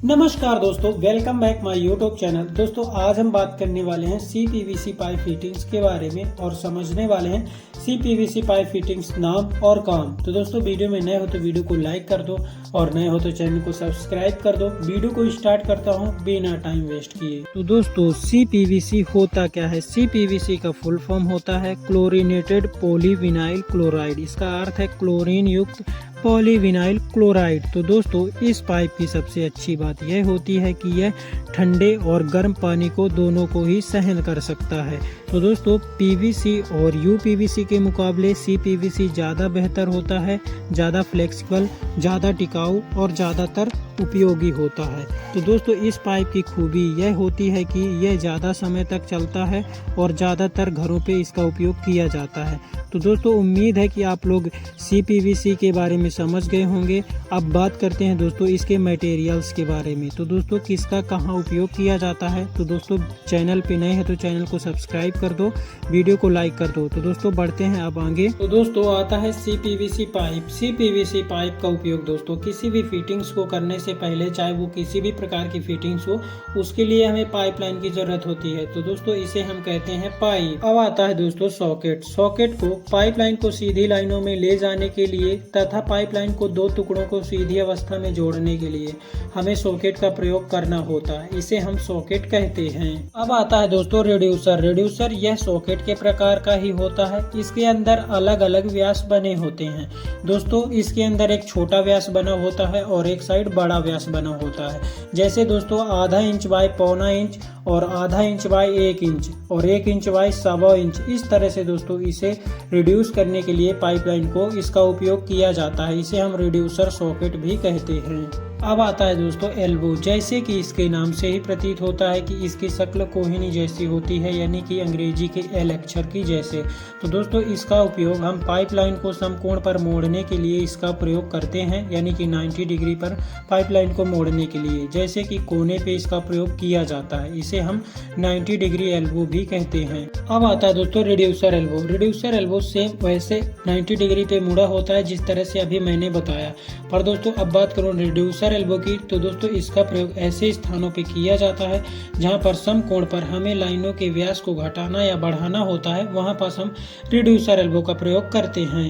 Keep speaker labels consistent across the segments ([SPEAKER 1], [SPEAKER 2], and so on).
[SPEAKER 1] नमस्कार दोस्तों, welcome back my YouTube channel. दोस्तों आज हम बात करने वाले हैं CPVC पाइप फिटिंग्स के बारे में और समझने वाले हैं CPVC पाइप फिटिंग्स नाम और काम। तो दोस्तों वीडियो में नए हो तो वीडियो को लाइक कर दो और नए हो तो चैनल को सब्सक्राइब कर दो। वीडियो को स्टार्ट करता हूं बिना टाइम वेस्ट किए। तो दोस्तों CPVC होता क्या है? CPVC का फुल फॉर्म होता है क्लोरीनेटेड पॉलीविनाइल क्लोराइड। इसका अर्थ है क्लोरीन युक्त पॉलीविनाइल क्लोराइड। तो दोस्तों इस पाइप की सबसे अच्छी बात यह होती है कि यह ठंडे और गर्म पानी को दोनों को ही सहन कर सकता है। तो दोस्तों PVC और UPVC के मुकाबले CPVC ज़्यादा बेहतर होता है, ज़्यादा फ्लेक्सिबल, ज़्यादा टिकाऊ और ज़्यादातर उपयोगी होता है। तो दोस्तों इस पाइप की खूबी यह होती है कि यह ज़्यादा समय तक चलता है और ज़्यादातर घरों पे इसका उपयोग किया जाता है। तो दोस्तों उम्मीद है कि आप लोग CPVC के बारे में समझ गए होंगे। अब बात करते हैं दोस्तों इसके मटेरियल्स के बारे में। तो दोस्तों किसका कहाँ उपयोग किया जाता है? तो दोस्तों चैनल पे नए हैं तो चैनल को सब्सक्राइब कर दो, वीडियो को लाइक कर दो। तो दोस्तों बढ़ते हैं अब आगे। तो दोस्तों आता है CPVC पाइप। CPVC पाइप का उपयोग दोस्तों किसी भी फिटिंग्स को करने से पहले, चाहे वो किसी भी प्रकार की फिटिंग्स हो, उसके लिए हमें पाइपलाइन की जरूरत होती है। तो दोस्तों इसे हम कहते हैं पाइप। अब आता है दोस्तों सॉकेट। सॉकेट को पाइपलाइन को सीधी लाइनों में ले जाने के लिए तथा पाइपलाइन को दो टुकड़ों को सीधी अवस्था में जोड़ने के लिए हमें सॉकेट का प्रयोग करना होता है। इसे हम सॉकेट कहते हैं। अब आता है दोस्तों रिड्यूसर। रिड्यूसर यह सॉकेट के प्रकार का ही होता है। इसके अंदर अलग अलग व्यास बने होते हैं। दोस्तों इसके अंदर एक छोटा व्यास बना होता है और एक साइड बड़ा व्यास बना होता है। जैसे दोस्तों आधा इंच बाय पौना इंच और आधा इंच बाय 1 इंच और 1 इंच बाय 1.25 इंच। इस तरह से दोस्तों इसे रिड्यूस करने के लिए पाइपलाइन को इसका उपयोग किया जाता है। इसे हम रिड्यूसर सॉकेट भी कहते हैं। अब आता है दोस्तों एल्बो। जैसे कि इसके नाम से ही प्रतीत होता है कि इसकी शक्ल कोहिनी जैसी होती है, यानी कि अंग्रेजी के एल अक्षर की जैसे। तो दोस्तों इसका उपयोग हम पाइपलाइन को समकोण पर मोड़ने के लिए इसका प्रयोग करते हैं, यानी कि 90 डिग्री पर पाइपलाइन को मोड़ने के लिए। जैसे कि कोने पे इसका प्रयोग किया जाता है, इसे हम 90 डिग्री एल्बो भी कहते हैं। अब आता है दोस्तों reducer elbow. Reducer elbow same वैसे 90 डिग्री पे मुड़ा होता है जिस तरह से अभी मैंने बताया। पर दोस्तों अब बात करूँ रिड्यूसर एल्बो की, तो दोस्तों इसका प्रयोग ऐसे स्थानों पे किया जाता है जहां पर समकोण पर हमें लाइनों के व्यास को घटाना या बढ़ाना होता है। वहां पास हम रिड्यूसर एल्बो का प्रयोग करते हैं।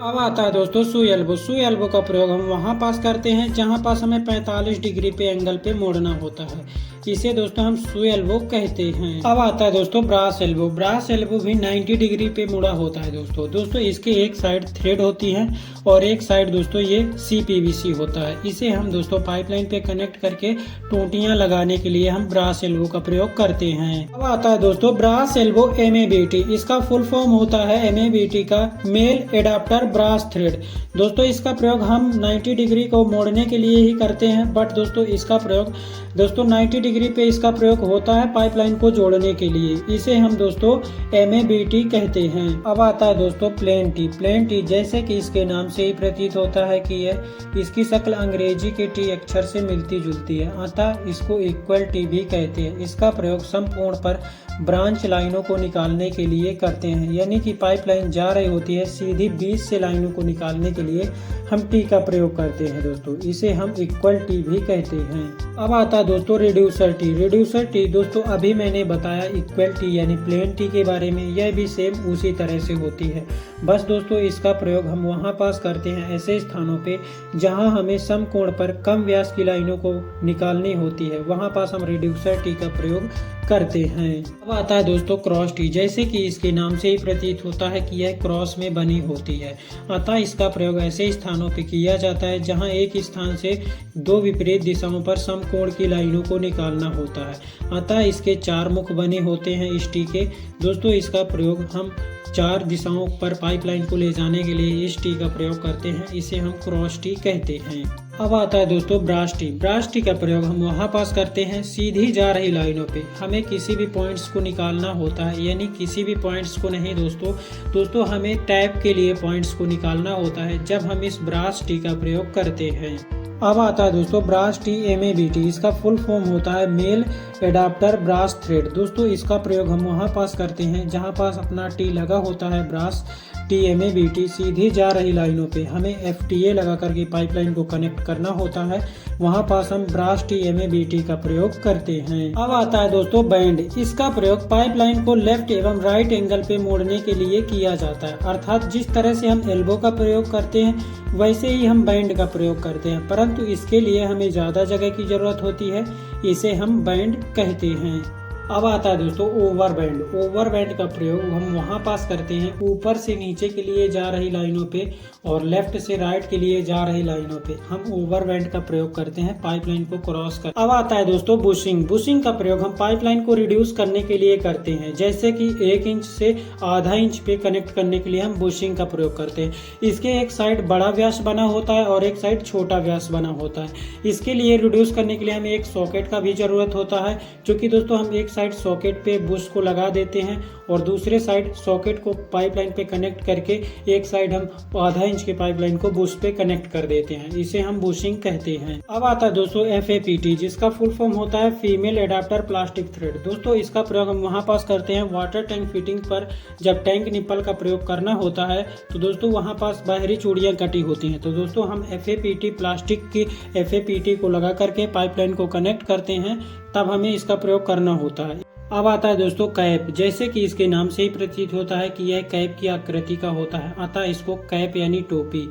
[SPEAKER 1] अब आता है दोस्तों सुई एल्बो। सुई एल्बो का प्रयोग हम वहां पास करते हैं जहां पास हमें 45 डिग्री पे एंगल पे मोड़ना होता है। इसे दोस्तों हम सुई एल्बो कहते हैं। अब आता है दोस्तों ब्रास एल्बो। ब्रास एल्बो भी 90 डिग्री पे मुड़ा होता है दोस्तों इसके एक साइड थ्रेड होती है और एक साइड दोस्तों ये CPVC होता है। इसे हम दोस्तों पाइपलाइन पे कनेक्ट करके टूटियां लगाने के लिए हम ब्रास एल्बो का प्रयोग करते हैं। अब आता है दोस्तों ब्रास एल्बो MABT। इसका फुल फॉर्म होता है MABT का मेल एडाप्टर ब्रास थ्रेड। दोस्तों इसका प्रयोग हम 90 डिग्री को मोड़ने के लिए ही करते हैं, बट दोस्तों इसका प्रयोग 90 डिग्री पे इसका प्रयोग होता है पाइपलाइन को जोड़ने के लिए। इसे हम दोस्तों MABT कहते हैं। अब आता है दोस्तों प्लेन टी। प्लेन टी जैसे कि इसके नाम से ही प्रतीत होता है कि यह इसकी शक्ल अंग्रेजी के T अक्षर से मिलती जुलती है, अतः इसको इक्वल टी भी कहते हैं। इसका प्रयोग समकोण पर ब्रांच लाइनों को निकालने के लिए करते हैं, यानी कि पाइपलाइन जा रही होती है सीधी बीच से लाइनों को निकालने के लिए हम टी का प्रयोग करते हैं दोस्तों। इसे हम इक्वल टी भी कहते हैं। अब आता है दोस्तों रिड्यूसर टी। रिड्यूसर टी दोस्तों अभी मैंने बताया इक्वल टी यानी प्लेन टी के बारे में, यह भी सेम उसी तरह से होती है। बस दोस्तों इसका प्रयोग हम वहां पास करते हैं ऐसे स्थानों पे जहां हमें समकोण पर कम व्यास की लाइनों को निकालनी होती है, वहां पास हम रिड्यूसर टी का प्रयोग करते हैं। अब आता है दोस्तों क्रॉस टी। जैसे कि इसके नाम से ही प्रतीत होता है कि यह क्रॉस में बनी होती है, अतः इसका प्रयोग ऐसे स्थानों पे किया जाता है जहां एक स्थान से दो विपरीत दिशाओं पर समकोण की लाइनों को निकालना होता है। अतः इसके 4 मुख बने होते हैं इस टी के। दोस्तों इसका प्रयोग हम 4 दिशाओं पर पाइपलाइन को ले जाने के लिए इस टी का प्रयोग करते हैं। इसे हम क्रॉस टी कहते हैं। अब आता है दोस्तों ब्रास टी। ब्रास टी का प्रयोग हम वहां पास करते हैं सीधी जा रही लाइनों पे हमें किसी भी पॉइंट्स को निकालना होता है, यानी किसी भी पॉइंट्स को नहीं दोस्तों हमें टैप के लिए पॉइंट्स को निकालना होता है जब हम इस ब्रास टी का प्रयोग करते हैं। अब आता है दोस्तों ब्रास टी MABT। इसका फुल फॉर्म होता है मेल एडाप्टर ब्रास थ्रेड। दोस्तों इसका प्रयोग हम वहां पास करते हैं जहां पास अपना टी लगा होता है ब्रास TMABT सीधी जा रही लाइनों पे हमें FTA लगा करके पाइपलाइन को कनेक्ट करना होता है, वहाँ पास हम ब्रास TMABT का प्रयोग करते हैं। अब आता है दोस्तों बैंड। इसका प्रयोग पाइपलाइन को लेफ्ट एवं राइट एंगल पे मोड़ने के लिए किया जाता है, अर्थात जिस तरह से हम एल्बो का प्रयोग करते हैं वैसे ही हम बैंड का प्रयोग करते हैं, परंतु इसके लिए हमें ज्यादा जगह की जरूरत होती है, इसे हम बैंड कहते हैं। अब आता है दोस्तों ओवर बैंड। ओवर बैंड का प्रयोग हम वहाँ पास करते हैं ऊपर से नीचे के लिए जा रही लाइनों पे और लेफ्ट से राइट के लिए जा रही लाइनों पे हम ओवर बैंड का प्रयोग करते हैं पाइपलाइन को क्रॉस कर। अब आता है दोस्तों बुशिंग। बुशिंग का प्रयोग हम पाइपलाइन को रिड्यूस करने के लिए करते हैं, जैसे कि 1 इंच से आधा इंच पे कनेक्ट करने के लिए हम बुशिंग का प्रयोग करते हैं। इसके एक साइड बड़ा व्यास बना होता है और एक साइड छोटा व्यास बना होता है। इसके लिए रिड्यूस करने के लिए हमें एक सॉकेट का भी जरूरत होता है, जो कि दोस्तों हम एक साइड सॉकेट पे बुश को लगा देते हैं और दूसरे साइड सॉकेट को पाइपलाइन पे कनेक्ट करके एक साइड हम आधा इंच के पाइपलाइन को बुश पे कनेक्ट कर देते हैं, इसे हम बुशिंग कहते हैं। अब आता है दोस्तों FAPT, जिसका फुल फॉर्म होता है फीमेल एडाप्टर प्लास्टिक थ्रेड। दोस्तों इसका प्रयोग हम वहाँ पास करते हैं वाटर टैंक फिटिंग पर। जब टैंक निप्पल का प्रयोग करना होता है तो दोस्तों वहाँ पास बाहरी चूड़ियाँ कटी होती हैं, तो दोस्तों हम FAPT प्लास्टिक की FAPT को लगा करके पाइपलाइन को कनेक्ट करते हैं, तब हमें इसका प्रयोग करना होता है। अब आता है दोस्तों कैप। जैसे कि इसके नाम से ही प्रतीत होता है कि यह कैप की आकृति का होता है, अतः इसको कैप यानी टोपी।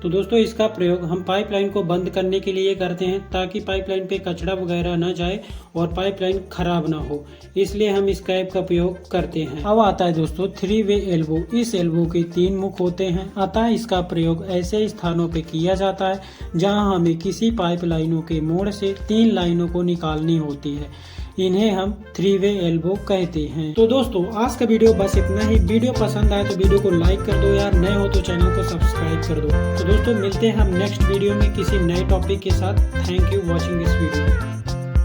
[SPEAKER 1] तो दोस्तों इसका प्रयोग हम पाइपलाइन को बंद करने के लिए करते हैं, ताकि पाइपलाइन पे कचरा वगैरह न जाए और पाइपलाइन खराब ना हो, इसलिए हम इस कैप का प्रयोग करते हैं। अब आता है दोस्तों 3-वे एल्बो। इस एल्बो के 3 मुख होते हैं, अतः इसका प्रयोग ऐसे स्थानों पे किया जाता है जहां हमें किसी पाइपलाइनों के मोड़ से 3 लाइनों को निकालनी होती है, इन्हें हम 3-वे एल्बो कहते हैं। तो दोस्तों आज का वीडियो बस इतना ही। वीडियो पसंद आए तो वीडियो को लाइक कर दो यार, नए हो तो चैनल को सब्सक्राइब कर दो। तो दोस्तों मिलते हैं हम नेक्स्ट वीडियो में किसी नए टॉपिक के साथ। Thank you watching this video.